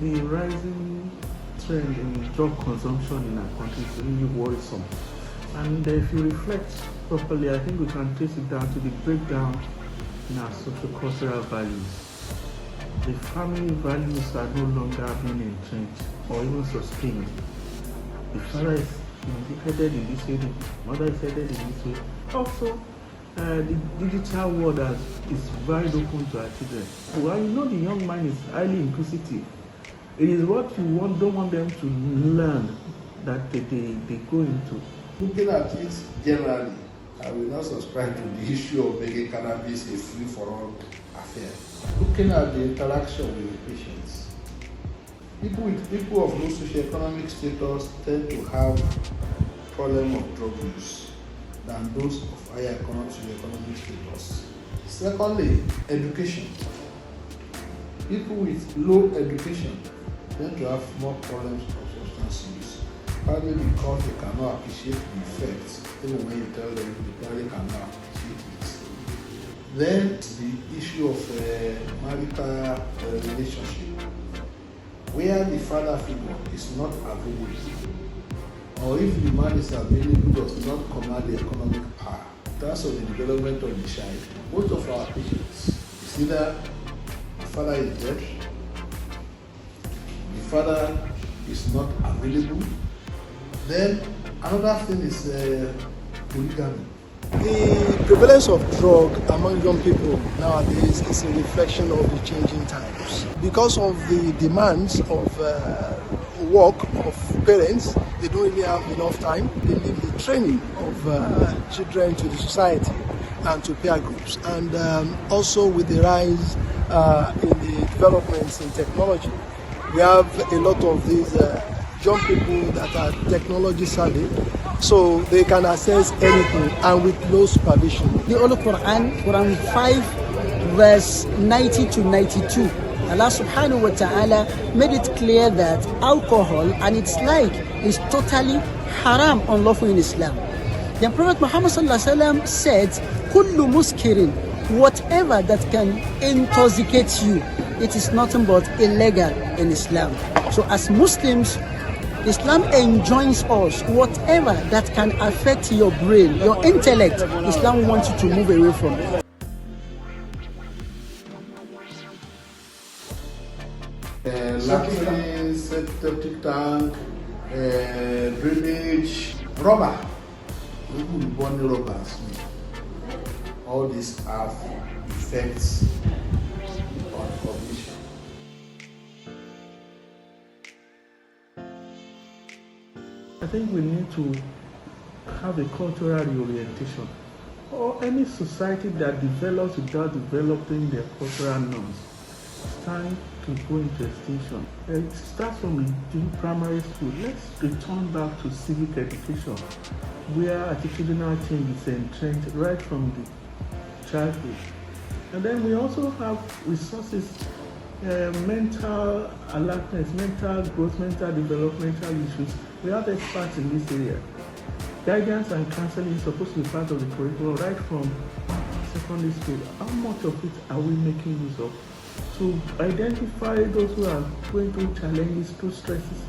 The rising trend in drug consumption in our country is really worrisome. And if you reflect properly, I think we can trace it down to the breakdown in our socio-cultural values. The family values are no longer being entrenched or even sustained. The father is headed in this way, the mother is headed in this way. Also, the digital world is wide open to our children. Well, you know the young mind is highly inquisitive. It is what you don't want them to learn that they go into. Looking at it generally, I will not subscribe to the issue of making cannabis a free-for-all affair. Looking at the interaction with the patients, people of low socioeconomic status tend to have problem of drug use than those of higher socioeconomic status. Secondly, education. People with low education tend to have more problems of substance use, partly because they cannot appreciate the effects, even when you tell them they probably cannot appreciate it. Then the issue of marital relationship, where the father figure is not available, or if the man is available does not command the economic power. In terms of the development of the child, most of our patients is either the father is dead, the father is not available. Then another thing is polygamy. The prevalence of drug among young people nowadays is a reflection of the changing times. Because of the demands of work of parents, they don't really have enough time. They need the training of children to the society and to peer groups. And also with the rise in the developments in technology, we have a lot of these young people that are technology savvy, so they can access anything and with no supervision. The Holy Quran, Quran 5, verse 90 to 92, Allah subhanahu wa ta'ala made it clear that alcohol and its like is totally haram, unlawful in Islam. The Prophet Muhammad sallallahu alaihi wasallam said, "Kullu muskirin," whatever that can intoxicate you, it is nothing but illegal in Islam. So as Muslims, Islam enjoins us whatever that can affect your brain, your intellect. Islam wants you to move away from it. Latrine, septic tank, drainage, rubber. People with burn rubbers. All these have effects on cognition. I think we need to have a cultural reorientation, or any society that develops without developing their cultural norms. It's time to go into extinction. It starts from the primary school. Let's return back to civic education, where attitudinal change is entrenched right from the childhood. And then we also have resources, mental alertness, mental growth, mental developmental issues. We have experts in this area. Guidance and counseling is supposed to be part of the curriculum right from secondary school. How much of it are we making use of to identify those who are going through challenges, through stresses,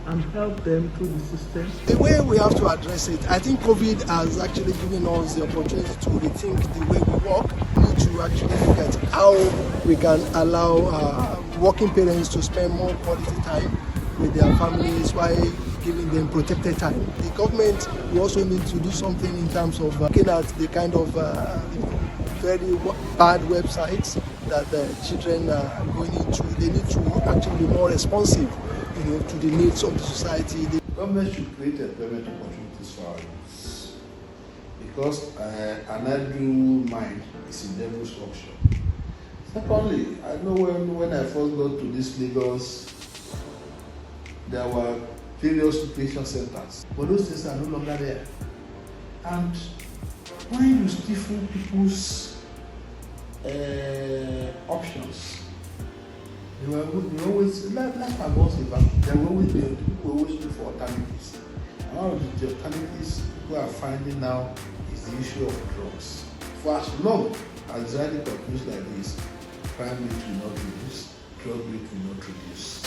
and help them through the system? The way we have to address it, I think COVID has actually given us the opportunity to rethink the way we work. We need to actually look at how we can allow working parents to spend more quality time with their families while giving them protected time. The government will also need to do something in terms of looking at the kind of very bad websites that the children are going into. They need to actually be more responsive, to the needs of the society. The government should create employment opportunities for our youths, because an idle mind is a devil's option. Secondly, I know when I first got to this Lagos, there were various recreation centers, but those things are no longer there. And when you stifle people's options, they always, life above there will always be, people always look for alternatives. And one of the alternatives people are finding now is the issue of drugs. For as long as society continues like this, crime rate will not reduce, drug rate will not reduce.